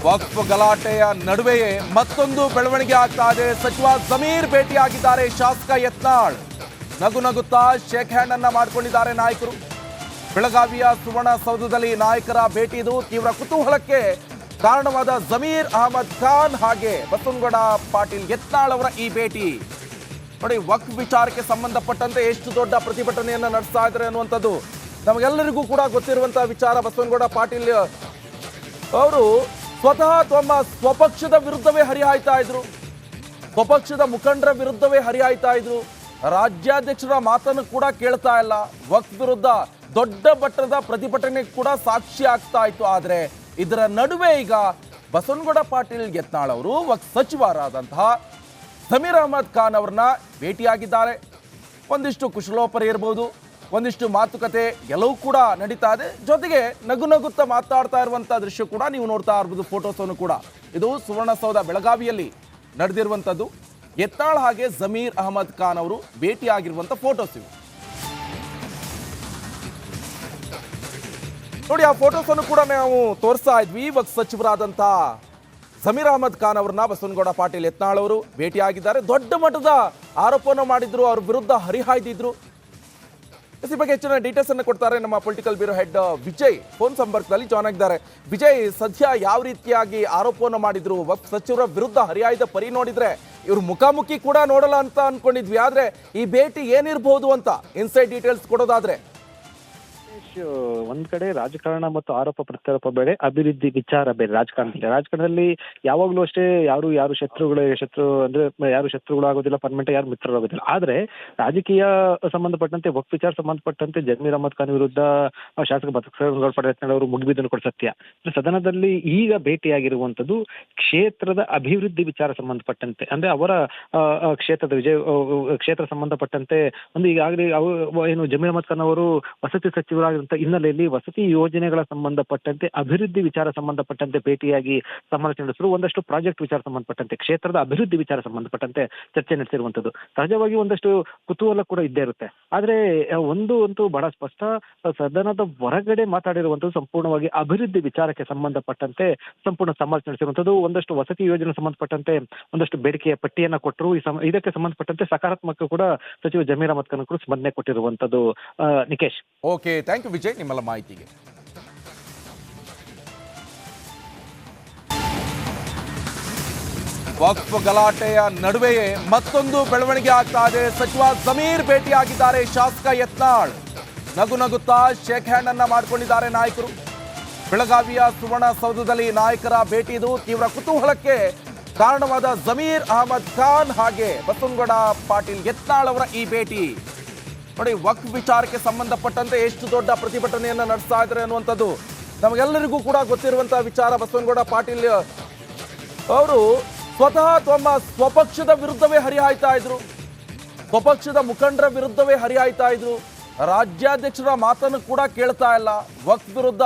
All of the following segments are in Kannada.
ವಕ್ಫ್ ಗಲಾಟೆಯ ನಡುವೆಯೇ ಮತ್ತೊಂದು ಬೆಳವಣಿಗೆ ಆಗ್ತಾ ಇದೆ. ಸಚಿವ ಜಮೀರ್ ಭೇಟಿಯಾಗಿದ್ದಾರೆ ಶಾಸಕ ಯತ್ನಾಳ್. ನಗು ನಗುತ್ತಾ ಶೇಕ್ ಹ್ಯಾಂಡ್ ಅನ್ನ ಮಾಡಿಕೊಂಡಿದ್ದಾರೆ ನಾಯಕರು. ಬೆಳಗಾವಿಯ ಸುವರ್ಣಸೌಧದಲ್ಲಿ ನಾಯಕರ ಭೇಟಿ ಇದು ತೀವ್ರ ಕುತೂಹಲಕ್ಕೆ ಕಾರಣವಾದ ಜಮೀರ್ ಅಹಮದ್ ಖಾನ್ ಹಾಗೆ ಬಸವನಗೌಡ ಪಾಟೀಲ್ ಯತ್ನಾಳ್ ಅವರ ಈ ಭೇಟಿ ನೋಡಿ, ವಕ್ಫ್ ವಿಚಾರಕ್ಕೆ ಸಂಬಂಧಪಟ್ಟಂತೆ ಎಷ್ಟು ದೊಡ್ಡ ಪ್ರತಿಭಟನೆಯನ್ನ ನಡೆಸ್ತಾ ಇದ್ದಾರೆ ಅನ್ನುವಂಥದ್ದು ನಮಗೆಲ್ಲರಿಗೂ ಕೂಡ ಗೊತ್ತಿರುವಂತಹ ವಿಚಾರ. ಬಸವನಗೌಡ ಪಾಟೀಲ್ ಅವರು ಸ್ವತಃ ತಮ್ಮ ಸ್ವಪಕ್ಷದ ವಿರುದ್ಧವೇ ಹರಿಹಾಯ್ತಾ ಇದ್ರು, ಸ್ವಪಕ್ಷದ ಮುಖಂಡರ ವಿರುದ್ಧವೇ ಹರಿಹಾಯ್ತಾ ಇದ್ರು. ರಾಜ್ಯಾಧ್ಯಕ್ಷರ ಮಾತನ್ನು ಕೂಡ ಕೇಳ್ತಾ ಇಲ್ಲ. ವಕ್ಫ್ ವಿರುದ್ಧ ದೊಡ್ಡ ಮಟ್ಟದ ಪ್ರತಿಭಟನೆ ಕೂಡ ಸಾಕ್ಷಿ ಆಗ್ತಾ ಇತ್ತು. ಆದರೆ ಇದರ ನಡುವೆ ಈಗ ಬಸವನಗೌಡ ಪಾಟೀಲ್ ಯತ್ನಾಳ್ ಅವರು ವಕ್ಫ್ ಸಚಿವರಾದಂತಹ ಜಮೀರ್ ಅಹಮದ್ ಖಾನ್ ಅವರನ್ನ ಭೇಟಿಯಾಗಿದ್ದಾರೆ. ಒಂದಿಷ್ಟು ಕುಶಲೋಪರಿ ಇರಬಹುದು, ಒಂದಿಷ್ಟು ಮಾತುಕತೆ ಎಲ್ಲವೂ ಕೂಡ ನಡೀತಾ ಇದೆ. ಜೊತೆಗೆ ನಗು ನಗುತ್ತಾ ಮಾತಾಡ್ತಾ ಇರುವಂತಹ ದೃಶ್ಯ ಕೂಡ ನೀವು ನೋಡ್ತಾ ಇರಬಹುದು. ಫೋಟೋಸನ್ನು ಕೂಡ ಇದು ಸುವರ್ಣಸೌಧ ಬೆಳಗಾವಿಯಲ್ಲಿ ನಡೆದಿರುವಂಥದ್ದು. ಯತ್ನಾಳ್ ಹಾಗೆ ಜಮೀರ್ ಅಹಮದ್ ಖಾನ್ ಅವರು ಭೇಟಿಯಾಗಿರುವಂಥ ಫೋಟೋಸ್ ಇವು ನೋಡಿ. ಆ ಫೋಟೋಸನ್ನು ಕೂಡ ನಾವು ತೋರಿಸ್ತಾ ಇದ್ವಿ. ವಕ್ಫ್ ಸಚಿವರಾದಂಥ ಜಮೀರ್ ಅಹಮದ್ ಖಾನ್ ಅವರನ್ನ ಬಸವನಗೌಡ ಪಾಟೀಲ್ ಯತ್ನಾಳ್ ಅವರು ಭೇಟಿಯಾಗಿದ್ದಾರೆ. ದೊಡ್ಡ ಮಟ್ಟದ ಆರೋಪವನ್ನು ಮಾಡಿದ್ರು, ಅವ್ರ ವಿರುದ್ಧ ಹರಿಹಾಯ್ದಿದ್ರು. ಈ ಬಗ್ಗೆ ಹೆಚ್ಚಿನ ಡೀಟೇಲ್ಸ್ ಅನ್ನು ಕೊಡ್ತಾರೆ ನಮ್ಮ political bureau head Vijay. Phone ಸಂಪರ್ಕದಲ್ಲಿ ಜಾಯ್ನ್ ಆಗಿದ್ದಾರೆ. ವಿಜಯ್, ಸದ್ಯ ಯಾವ ರೀತಿಯಾಗಿ ಆರೋಪವನ್ನು ಮಾಡಿದ್ರು? ವಕ್ಫ್ ಸಚಿವರ ವಿರುದ್ಧ ಹರಿಹಾಯ್ದ ಪರಿ ನೋಡಿದ್ರೆ ಇವರು ಮುಖಾಮುಖಿ ಕೂಡ ನೋಡಲ್ಲ ಅಂತ ಅನ್ಕೊಂಡಿದ್ವಿ. ಆದ್ರೆ ಈ ಭೇಟಿ ಏನಿರಬಹುದು ಅಂತ ಇನ್ಸೈಡ್ ಡೀಟೇಲ್ಸ್ ಕೊಡೋದಾದ್ರೆ? ಒಂದ್ ಕಡೆ ರಾಜಕಾರಣ ಮತ್ತು ಆರೋಪ ಪ್ರತ್ಯಾರೋಪ ಬೇರೆ, ಅಭಿವೃದ್ಧಿ ವಿಚಾರ ಬೇರೆ. ರಾಜಕಾರಣದಲ್ಲಿ ಯಾವಾಗ್ಲೂ ಅಷ್ಟೇ ಯಾರು ಶತ್ರು ಅಂದ್ರೆ ಯಾರು ಶತ್ರುಗಳು ಆಗೋದಿಲ್ಲ, ಪರ್ಮನೆಂಟ್ ಯಾರು ಮಿತ್ರರಾಗೋದಿಲ್ಲ. ಆದ್ರೆ ರಾಜಕೀಯ ಸಂಬಂಧಪಟ್ಟಂತೆ ವಕ್ಫ್ ವಿಚಾರ ಸಂಬಂಧಪಟ್ಟಂತೆ ಜಮೀರ್ ಅಹಮದ್ ಖಾನ್ ವಿರುದ್ಧ ಶಾಸಕ ಬಸವನಗೌಡ ಪಾಟೀಲ್ ಯತ್ನಾಳ್ ಅವರು ಮುಗಿಬಿದ್ದನ್ನು ಕೂಡ ಸತ್ಯ. ಸದನದಲ್ಲಿ ಈಗ ಭೇಟಿಯಾಗಿರುವಂತದ್ದು ಕ್ಷೇತ್ರದ ಅಭಿವೃದ್ಧಿ ವಿಚಾರ ಸಂಬಂಧಪಟ್ಟಂತೆ, ಅಂದ್ರೆ ಅವರ ಕ್ಷೇತ್ರದ ಕ್ಷೇತ್ರ ಸಂಬಂಧಪಟ್ಟಂತೆ ಒಂದು ಈಗಾಗಲೇ ಏನು ಜಮೀರ್ ಅಹಮದ್ ಖಾನ್ ಅವರು ವಸತಿ ಸಚಿವರಾಗಿರುವಂತಹ ಹಿನ್ನೆಲೆಯಲ್ಲಿ ವಸತಿ ಯೋಜನೆಗಳ ಸಂಬಂಧಪಟ್ಟಂತೆ ಅಭಿವೃದ್ಧಿ ವಿಚಾರ ಸಂಬಂಧಪಟ್ಟಂತೆ ಭೇಟಿಯಾಗಿ ಸಮಾಲೋಚನೆ ನಡೆಸಿದ್ರು. ಒಂದಷ್ಟು ಪ್ರಾಜೆಕ್ಟ್ ವಿಚಾರ ಸಂಬಂಧಪಟ್ಟಂತೆ, ಕ್ಷೇತ್ರದ ಅಭಿವೃದ್ಧಿ ವಿಚಾರ ಸಂಬಂಧಪಟ್ಟಂತೆ ಚರ್ಚೆ ನಡೆಸಿರುವಂತದ್ದು. ಸಹಜವಾಗಿ ಒಂದಷ್ಟು ಕುತೂಹಲ ಕೂಡ ಇದ್ದೇ ಇರುತ್ತೆ. ಆದ್ರೆ ಅಂತೂ ಬಹಳ ಸ್ಪಷ್ಟ, ಸದನದ ಹೊರಗಡೆ ಮಾತಾಡಿರುವಂತದ್ದು ಸಂಪೂರ್ಣವಾಗಿ ಅಭಿವೃದ್ಧಿ ವಿಚಾರಕ್ಕೆ ಸಂಬಂಧಪಟ್ಟಂತೆ ಸಂಪೂರ್ಣ ಸಮಾಲೋಚನೆ ನಡೆಸಿರುವಂತದ್ದು. ಒಂದಷ್ಟು ವಸತಿ ಯೋಜನೆ ಸಂಬಂಧಪಟ್ಟಂತೆ ಒಂದಷ್ಟು ಬೇಡಿಕೆಯ ಪಟ್ಟಿಯನ್ನ ಕೊಟ್ಟರು. ಇದಕ್ಕೆ ಸಂಬಂಧಪಟ್ಟಂತೆ ಸಕಾರಾತ್ಮಕ ಕೂಡ ಸಚಿವ ಜಮೀರ್ ಅಹಮದ್ ಖಾನ್ ಕೂಡ ಸ್ಪಂದನೆ ಕೊಟ್ಟಿರುವಂತದ್ದು. Nikesh, okay, thank you Vijay ನಿಮ್ಮೆಲ್ಲ ಮಾಹಿತಿಗೆ. ವಕ್ಫ್ ಗಲಾಟೆಯ ನಡುವೆಯೇ ಮತ್ತೊಂದು ಬೆಳವಣಿಗೆ ಆಗ್ತಾ ಇದೆ. ಸಚಿವ ಜಮೀರ್ ಭೇಟಿಯಾಗಿದ್ದಾರೆ ಶಾಸಕ ಯತ್ನಾಳ್. ನಗು ನಗುತ್ತಾ ಶೇಕ್ ಹ್ಯಾಂಡ್ ಅನ್ನ ಮಾಡಿಕೊಂಡಿದ್ದಾರೆ ನಾಯಕರು. ಬೆಳಗಾವಿಯ ಸುವರ್ಣಸೌಧದಲ್ಲಿ ನಾಯಕರ ಭೇಟಿ ಇದು ತೀವ್ರ ಕುತೂಹಲಕ್ಕೆ ಕಾರಣವಾದ ಜಮೀರ್ ಅಹಮದ್ ಖಾನ್ ಹಾಗೆ ಬಸವನಗೌಡ ಪಾಟೀಲ್ ಯತ್ನಾಳ್ ಅವರ ಈ ಭೇಟಿ ನೋಡಿ, ವಕ್ಫ್ ವಿಚಾರಕ್ಕೆ ಸಂಬಂಧಪಟ್ಟಂತೆ ಎಷ್ಟು ದೊಡ್ಡ ಪ್ರತಿಭಟನೆಯನ್ನ ನಡೆಸ್ತಾ ಇದ್ದಾರೆ ಅನ್ನುವಂಥದ್ದು ನಮಗೆಲ್ಲರಿಗೂ ಕೂಡ ಗೊತ್ತಿರುವಂತಹ ವಿಚಾರ. ಬಸವನಗೌಡ ಪಾಟೀಲ್ ಅವರು ಸ್ವತಃ ತಮ್ಮ ಸ್ವಪಕ್ಷದ ವಿರುದ್ಧವೇ ಹರಿಹಾಯ್ತಾ ಇದ್ರು, ಸ್ವಪಕ್ಷದ ಮುಖಂಡರ ವಿರುದ್ಧವೇ ಹರಿಹಾಯ್ತಾ ಇದ್ರು. ರಾಜ್ಯಾಧ್ಯಕ್ಷರ ಮಾತನ್ನು ಕೂಡ ಕೇಳ್ತಾ ಇಲ್ಲ. ವಕ್ಫ್ ವಿರುದ್ಧ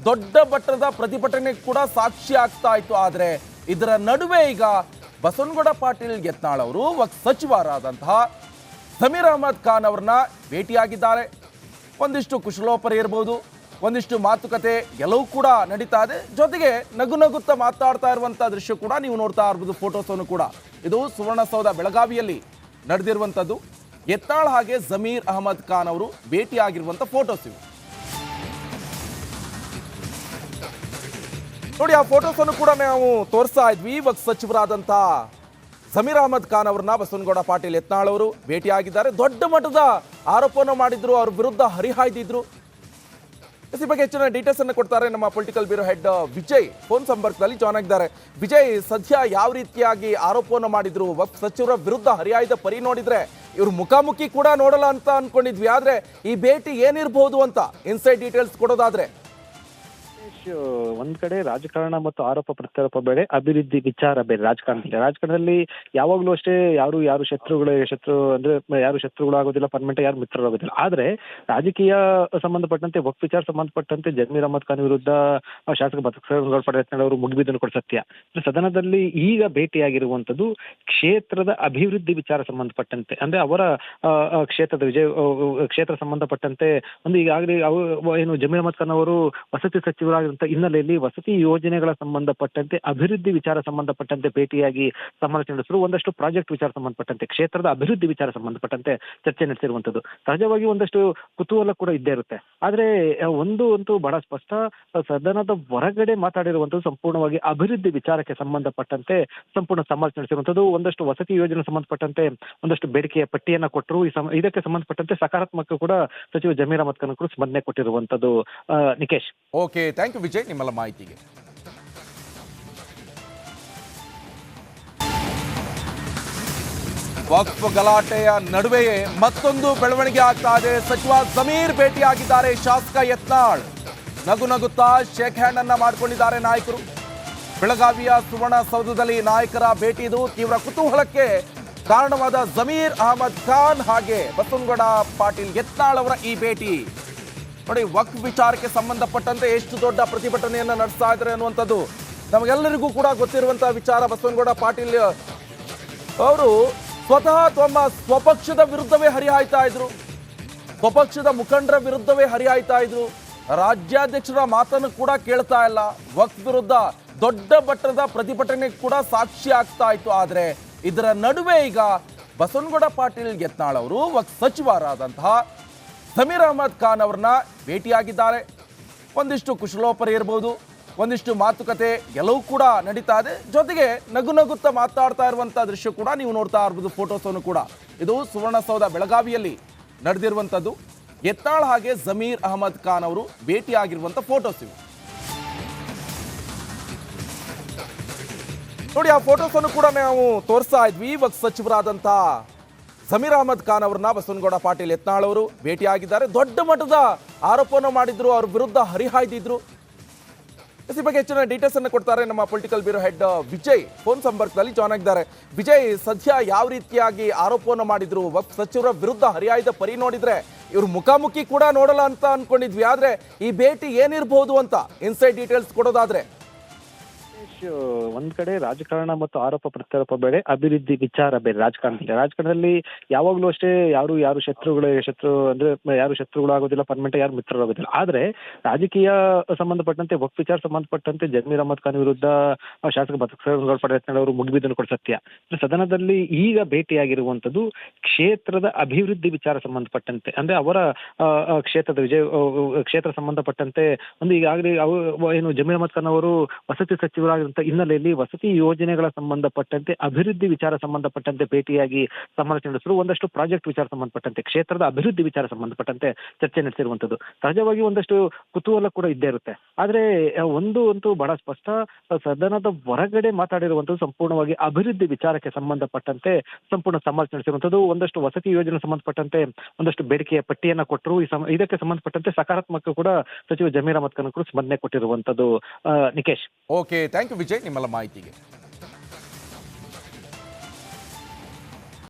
ದೊಡ್ಡ ಮಟ್ಟದ ಪ್ರತಿಭಟನೆ ಕೂಡ ಸಾಕ್ಷಿ ಆಗ್ತಾ ಇತ್ತು. ಆದ್ರೆ ಇದರ ನಡುವೆ ಈಗ ಬಸವನಗೌಡ ಪಾಟೀಲ್ ಯತ್ನಾಳ್ ಅವರು ವಕ್ಫ್ ಸಚಿವರಾದಂತಹ ಜಮೀರ್ ಅಹಮದ್ ಖಾನ್ ಅವರನ್ನ ಭೇಟಿಯಾಗಿದ್ದಾರೆ. ಒಂದಿಷ್ಟು ಕುಶಲೋಪರಿ ಇರಬಹುದು, ಒಂದಿಷ್ಟು ಮಾತುಕತೆ ಎಲ್ಲವೂ ಕೂಡ ನಡೀತಾ ಇದೆ. ಜೊತೆಗೆ ನಗು ನಗುತ್ತಾ ಮಾತಾಡ್ತಾ ಇರುವಂತಹ ದೃಶ್ಯ ಕೂಡ ನೀವು ನೋಡ್ತಾ ಇರಬಹುದು. ಫೋಟೋಸನ್ನು ಕೂಡ ಇದು ಸುವರ್ಣಸೌಧ ಬೆಳಗಾವಿಯಲ್ಲಿ ನಡೆದಿರುವಂಥದ್ದು. ಯತ್ನಾಳ್ ಹಾಗೆ ಜಮೀರ್ ಅಹಮದ್ ಖಾನ್ ಅವರು ಭೇಟಿಯಾಗಿರುವಂಥ ಫೋಟೋಸ್ ಇವು ನೋಡಿ. ಆ ಫೋಟೋಸನ್ನು ಕೂಡ ನಾವು ತೋರಿಸ್ತಾ ಇದ್ವಿ. ವಕ್ಫ್ ಸಚಿವರಾದಂಥ ಜಮೀರ್ ಅಹಮದ್ ಖಾನ್ ಅವರನ್ನ ಬಸವನಗೌಡ ಪಾಟೀಲ್ ಯತ್ನಾಳ್ ಅವರು ಭೇಟಿಯಾಗಿದ್ದಾರೆ. ದೊಡ್ಡ ಮಟ್ಟದ ಆರೋಪವನ್ನು ಮಾಡಿದ್ರು, ಅವ್ರ ವಿರುದ್ಧ ಹರಿಹಾಯ್ದಿದ್ರು. ಈ ಬಗ್ಗೆ ಹೆಚ್ಚಿನ ಡೀಟೇಲ್ಸ್ ಅನ್ನು ಕೊಡ್ತಾರೆ ನಮ್ಮ political bureau head Vijay. Phone ಸಂಪರ್ಕದಲ್ಲಿ ಜಾಯ್ನ್ ಆಗಿದ್ದಾರೆ. ವಿಜಯ್, ಸದ್ಯ ಯಾವ ರೀತಿಯಾಗಿ ಆರೋಪವನ್ನು ಮಾಡಿದ್ರು? ವಕ್ಫ್ ಸಚಿವರ ವಿರುದ್ಧ ಹರಿಹಾಯ್ದ ಪರಿ ನೋಡಿದ್ರೆ ಇವರು ಮುಖಾಮುಖಿ ಕೂಡ ನೋಡಲ್ಲ ಅಂತ ಅನ್ಕೊಂಡಿದ್ವಿ. ಆದ್ರೆ ಈ ಭೇಟಿ ಏನಿರಬಹುದು ಅಂತ ಇನ್ಸೈಡ್ ಡೀಟೇಲ್ಸ್ ಕೊಡೋದಾದ್ರೆ? ಒಂದ್ ಕಡೆ ರಾಜಕಾರಣ ಮತ್ತು ಆರೋಪ ಪ್ರತ್ಯಾರೋಪ ಬೇರೆ, ಅಭಿವೃದ್ಧಿ ವಿಚಾರ ಬೇರೆ. ರಾಜಕಾರಣದಲ್ಲಿ ಯಾವಾಗ್ಲೂ ಅಷ್ಟೇ ಯಾರು ಶತ್ರು ಅಂದ್ರೆ ಯಾರು ಶತ್ರುಗಳು ಆಗೋದಿಲ್ಲ, ಪರ್ಮನೆಂಟ್ ಯಾರು ಮಿತ್ರರಾಗೋದಿಲ್ಲ. ಆದ್ರೆ ರಾಜಕೀಯ ಸಂಬಂಧಪಟ್ಟಂತೆ ವಕ್ಫ್ ವಿಚಾರ ಸಂಬಂಧಪಟ್ಟಂತೆ ಜಮೀರ್ ಅಹಮದ್ ಖಾನ್ ವಿರುದ್ಧ ಶಾಸಕ ಬಸವನಗೌಡ ಪಾಟೀಲ್ ಯತ್ನಾಳ್ ಅವರು ಮುಗಿಬಿದ್ದನ್ನು ಕೂಡ ಸತ್ಯ. ಸದನದಲ್ಲಿ ಈಗ ಭೇಟಿಯಾಗಿರುವಂತದ್ದು ಕ್ಷೇತ್ರದ ಅಭಿವೃದ್ಧಿ ವಿಚಾರ ಸಂಬಂಧಪಟ್ಟಂತೆ, ಅಂದ್ರೆ ಅವರ ಕ್ಷೇತ್ರದ ಕ್ಷೇತ್ರ ಸಂಬಂಧಪಟ್ಟಂತೆ ಒಂದು ಈಗಾಗಲೇ ಏನು ಜಮೀರ್ ಅಹಮದ್ ಖಾನ್ ಅವರು ವಸತಿ ಸಚಿವರ ಸಚಿವರಾಗಿರುವಂತಹ ಹಿನ್ನೆಲೆಯಲ್ಲಿ ವಸತಿ ಯೋಜನೆಗಳ ಸಂಬಂಧಪಟ್ಟಂತೆ ಅಭಿವೃದ್ಧಿ ವಿಚಾರ ಸಂಬಂಧಪಟ್ಟಂತೆ ಭೇಟಿಯಾಗಿ ಸಮಾಲೋಚನೆ ನಡೆಸಿದ್ರು. ಒಂದಷ್ಟು ಪ್ರಾಜೆಕ್ಟ್ ವಿಚಾರ ಸಂಬಂಧಪಟ್ಟಂತೆ ಕ್ಷೇತ್ರದ ಅಭಿವೃದ್ಧಿ ವಿಚಾರ ಸಂಬಂಧಪಟ್ಟಂತೆ ಚರ್ಚೆ ನಡೆಸಿರುವಂತದ್ದು. ಸಹಜವಾಗಿ ಒಂದಷ್ಟು ಕುತೂಹಲ ಕೂಡ ಇದ್ದೇ ಇರುತ್ತೆ. ಆದ್ರೆ ಒಂದು ಅಂತೂ ಬಹಳ ಸ್ಪಷ್ಟ, ಸದನದ ಹೊರಗಡೆ ಮಾತಾಡಿರುವಂತದ್ದು ಸಂಪೂರ್ಣವಾಗಿ ಅಭಿವೃದ್ಧಿ ವಿಚಾರಕ್ಕೆ ಸಂಬಂಧಪಟ್ಟಂತೆ ಸಂಪೂರ್ಣ ಸಮಾಲೋಚನೆ ನಡೆಸಿರುವಂತದ್ದು. ಒಂದಷ್ಟು ವಸತಿ ಯೋಜನೆ ಸಂಬಂಧಪಟ್ಟಂತೆ ಒಂದಷ್ಟು ಬೇಡಿಕೆಯ ಪಟ್ಟಿಯನ್ನ ಕೊಟ್ಟರು. ಇದಕ್ಕೆ ಸಂಬಂಧಪಟ್ಟಂತೆ ಸಕಾರಾತ್ಮಕ ಕೂಡ ಸಚಿವ ಜಮೀರ್ ಅಹಮದ್ ಖಾನ್ ಕೂಡ ಸ್ಪಂದನೆ ಕೊಟ್ಟಿರುವಂತದ್ದು. Nikesh, okay, thank you Vijay ನಿಮ್ಮೆಲ್ಲ ಮಾಹಿತಿಗೆ. ವಕ್ಫ್ ಗಲಾಟೆಯ ನಡುವೆಯೇ ಮತ್ತೊಂದು ಬೆಳವಣಿಗೆ ಆಗ್ತಾ ಇದೆ. ಸಚಿವ ಜಮೀರ್ ಭೇಟಿಯಾಗಿದ್ದಾರೆ ಶಾಸಕ ಯತ್ನಾಳ್. ನಗು ನಗುತ್ತಾ ಶೇಕ್ ಹ್ಯಾಂಡ್ ಅನ್ನ ಮಾಡಿಕೊಂಡಿದ್ದಾರೆ ನಾಯಕರು. ಬೆಳಗಾವಿಯ ಸುವರ್ಣಸೌಧದಲ್ಲಿ ನಾಯಕರ ಭೇಟಿ ಇದು. ತೀವ್ರ ಕುತೂಹಲಕ್ಕೆ ಕಾರಣವಾದ ಜಮೀರ್ ಅಹಮದ್ ಖಾನ್ ಹಾಗೆ ಬಸವನಗೌಡ ಪಾಟೀಲ್ ಯತ್ನಾಳ್ ಅವರ ಈ ಭೇಟಿ ನೋಡಿ, ವಕ್ಫ್ ವಿಚಾರಕ್ಕೆ ಸಂಬಂಧಪಟ್ಟಂತೆ ಎಷ್ಟು ದೊಡ್ಡ ಪ್ರತಿಭಟನೆಯನ್ನ ನಡೆಸ್ತಾ ಇದ್ದಾರೆ ಅನ್ನುವಂಥದ್ದು ನಮಗೆಲ್ಲರಿಗೂ ಕೂಡ ಗೊತ್ತಿರುವಂತಹ ವಿಚಾರ. ಬಸವನಗೌಡ ಪಾಟೀಲ್ ಅವರು ಸ್ವತಃ ತಮ್ಮ ಸ್ವಪಕ್ಷದ ವಿರುದ್ಧವೇ ಹರಿಹಾಯ್ತಾ ಇದ್ರು, ಸ್ವಪಕ್ಷದ ಮುಖಂಡರ ವಿರುದ್ಧವೇ ಹರಿಹಾಯ್ತಾ ಇದ್ರು. ರಾಜ್ಯಾಧ್ಯಕ್ಷರ ಮಾತನ್ನು ಕೂಡ ಕೇಳ್ತಾ ಇಲ್ಲ. ವಕ್ಫ್ ವಿರುದ್ಧ ದೊಡ್ಡ ಮಟ್ಟದ ಪ್ರತಿಭಟನೆ ಕೂಡ ಸಾಕ್ಷಿ ಆಗ್ತಾ ಇತ್ತು. ಆದ್ರೆ ಇದರ ನಡುವೆ ಈಗ ಬಸವನಗೌಡ ಪಾಟೀಲ್ ಯತ್ನಾಳ್ ಅವರು ವಕ್ಫ್ ಸಚಿವರಾದಂತಹ ಜಮೀರ್ ಅಹಮದ್ ಖಾನ್ ಅವರನ್ನ ಭೇಟಿಯಾಗಿದ್ದಾರೆ. ಒಂದಿಷ್ಟು ಕುಶಲೋಪರಿ ಇರಬಹುದು, ಒಂದಿಷ್ಟು ಮಾತುಕತೆ ಎಲ್ಲವೂ ಕೂಡ ನಡೀತಾ ಇದೆ. ಜೊತೆಗೆ ನಗು ನಗುತ್ತಾ ಮಾತಾಡ್ತಾ ಇರುವಂತಹ ದೃಶ್ಯ ಕೂಡ ನೀವು ನೋಡ್ತಾ ಇರಬಹುದು. ಫೋಟೋಸ್ ಅನ್ನು ಕೂಡ ಇದು ಸುವರ್ಣಸೌಧ ಬೆಳಗಾವಿಯಲ್ಲಿ ನಡೆದಿರುವಂತದ್ದು. ಯತ್ನಾಳ್ ಹಾಗೆ ಜಮೀರ್ ಅಹಮದ್ ಖಾನ್ ಅವರು ಭೇಟಿಯಾಗಿರುವಂತ ಫೋಟೋಸ್ ಇವು ನೋಡಿ. ಆ ಫೋಟೋಸ್ ಅನ್ನು ಕೂಡ ನಾವು ತೋರಿಸ್ತಾ ಇದ್ವಿ. ವಕ್ಫ್ ಸಚಿವರಾದಂತಹ ಜಮೀರ್ ಅಹಮದ್ ಖಾನ್ ಅವರನ್ನ ಬಸವನಗೌಡ ಪಾಟೀಲ್ ಯತ್ನಾಳ್ ಅವರು ಭೇಟಿಯಾಗಿದ್ದಾರೆ. ದೊಡ್ಡ ಮಟ್ಟದ ಆರೋಪವನ್ನು ಮಾಡಿದ್ರು, ಅವ್ರ ವಿರುದ್ಧ ಹರಿಹಾಯ್ದಿದ್ರು. ಈ ಬಗ್ಗೆ ಹೆಚ್ಚಿನ ಡೀಟೇಲ್ಸ್ ಅನ್ನು ಕೊಡ್ತಾರೆ ನಮ್ಮ political bureau head Vijay. Phone ಸಂಪರ್ಕದಲ್ಲಿ ಜಾಯ್ನ್ ಆಗಿದ್ದಾರೆ. ವಿಜಯ್, ಸದ್ಯ ಯಾವ ರೀತಿಯಾಗಿ ಆರೋಪವನ್ನು ಮಾಡಿದ್ರು? ವಕ್ಫ್ ಸಚಿವರ ವಿರುದ್ಧ ಹರಿಹಾಯ್ದ ಪರಿ ನೋಡಿದ್ರೆ ಇವರು ಮುಖಾಮುಖಿ ಕೂಡ ನೋಡಲ್ಲ ಅಂತ ಅನ್ಕೊಂಡಿದ್ವಿ. ಆದ್ರೆ ಈ ಭೇಟಿ ಏನಿರಬಹುದು ಅಂತ ಇನ್ಸೈಡ್ ಡೀಟೇಲ್ಸ್ ಕೊಡೋದಾದ್ರೆ? ಒಂದ್ ಕಡೆ ರಾಜಕಾರಣ ಮತ್ತು ಆರೋಪ ಪ್ರತ್ಯಾರೋಪ ಬೇರೆ, ಅಭಿವೃದ್ಧಿ ವಿಚಾರ ಬೇರೆ. ರಾಜಕಾರಣದಲ್ಲಿ ಯಾವಾಗ್ಲೂ ಅಷ್ಟೇ ಯಾರು ಶತ್ರು ಅಂದ್ರೆ ಯಾರು ಶತ್ರುಗಳಾಗೋದಿಲ್ಲ, ಪರ್ಮನೆಂಟ್ ಯಾರು ಮಿತ್ರರಾಗೋದಿಲ್ಲ. ಆದ್ರೆ ರಾಜಕೀಯ ಸಂಬಂಧಪಟ್ಟಂತೆ ವಕ್ಫ್ ವಿಚಾರ ಸಂಬಂಧಪಟ್ಟಂತೆ ಜಮೀರ್ ಅಹಮದ್ ಖಾನ್ ವಿರುದ್ಧ ಶಾಸಕ ಬಸವನಗೌಡ ಪಾಟೀಲ್ ಯತ್ನಾಳ್ ಅವರು ಮುಗಿಬಿದ್ದನ್ನು ಕೂಡ ಸತ್ಯ. ಸದನದಲ್ಲಿ ಈಗ ಭೇಟಿಯಾಗಿರುವಂತದ್ದು ಕ್ಷೇತ್ರದ ಅಭಿವೃದ್ಧಿ ವಿಚಾರ ಸಂಬಂಧಪಟ್ಟಂತೆ, ಅಂದ್ರೆ ಅವರ ಕ್ಷೇತ್ರದ ಕ್ಷೇತ್ರ ಸಂಬಂಧಪಟ್ಟಂತೆ ಒಂದು ಈಗಾಗಲೇ ಏನು ಜಮೀರ್ ಅಹಮದ್ ಖಾನ್ ಅವರು ವಸತಿ ಸಚಿವರಾಗಿರುವಂತಹ ಹಿನ್ನೆಲೆಯಲ್ಲಿ ವಸತಿ ಯೋಜನೆಗಳ ಸಂಬಂಧಪಟ್ಟಂತೆ ಅಭಿವೃದ್ಧಿ ವಿಚಾರ ಸಂಬಂಧಪಟ್ಟಂತೆ ಭೇಟಿಯಾಗಿ ಸಮಾಲೋಚನೆ ನಡೆಸಿದ್ರು. ಒಂದಷ್ಟು ಪ್ರಾಜೆಕ್ಟ್ ವಿಚಾರ ಸಂಬಂಧಪಟ್ಟಂತೆ ಕ್ಷೇತ್ರದ ಅಭಿವೃದ್ಧಿ ವಿಚಾರ ಸಂಬಂಧಪಟ್ಟಂತೆ ಚರ್ಚೆ ನಡೆಸಿರುವಂತದ್ದು. ಸಹಜವಾಗಿ ಒಂದಷ್ಟು ಕುತೂಹಲ ಕೂಡ ಇದ್ದೇ ಇರುತ್ತೆ. ಆದ್ರೆ ಒಂದು ಅಂತೂ ಬಹಳ ಸ್ಪಷ್ಟ, ಸದನದ ಹೊರಗಡೆ ಮಾತಾಡಿರುವಂತದ್ದು ಸಂಪೂರ್ಣವಾಗಿ ಅಭಿವೃದ್ಧಿ ವಿಚಾರಕ್ಕೆ ಸಂಬಂಧಪಟ್ಟಂತೆ ಸಂಪೂರ್ಣ ಸಮಾಲೋಚನೆ ನಡೆಸಿರುವಂತದ್ದು. ಒಂದಷ್ಟು ವಸತಿ ಯೋಜನೆ ಸಂಬಂಧಪಟ್ಟಂತೆ ಒಂದಷ್ಟು ಬೇಡಿಕೆಯ ಪಟ್ಟಿಯನ್ನ ಕೊಟ್ಟರು. ಇದಕ್ಕೆ ಸಂಬಂಧಪಟ್ಟಂತೆ ಸಕಾರಾತ್ಮಕ ಕೂಡ ಸಚಿವ ಜಮೀರ್ ಅಹಮದ್ ಖಾನ್ ಕೂಡ ಸ್ಪಂದನೆ ಕೊಟ್ಟಿರುವಂತದ್ದು. Nikesh, okay, thank you Vijay ನಿಮ್ಮೆಲ್ಲ ಮಾಹಿತಿಗೆ.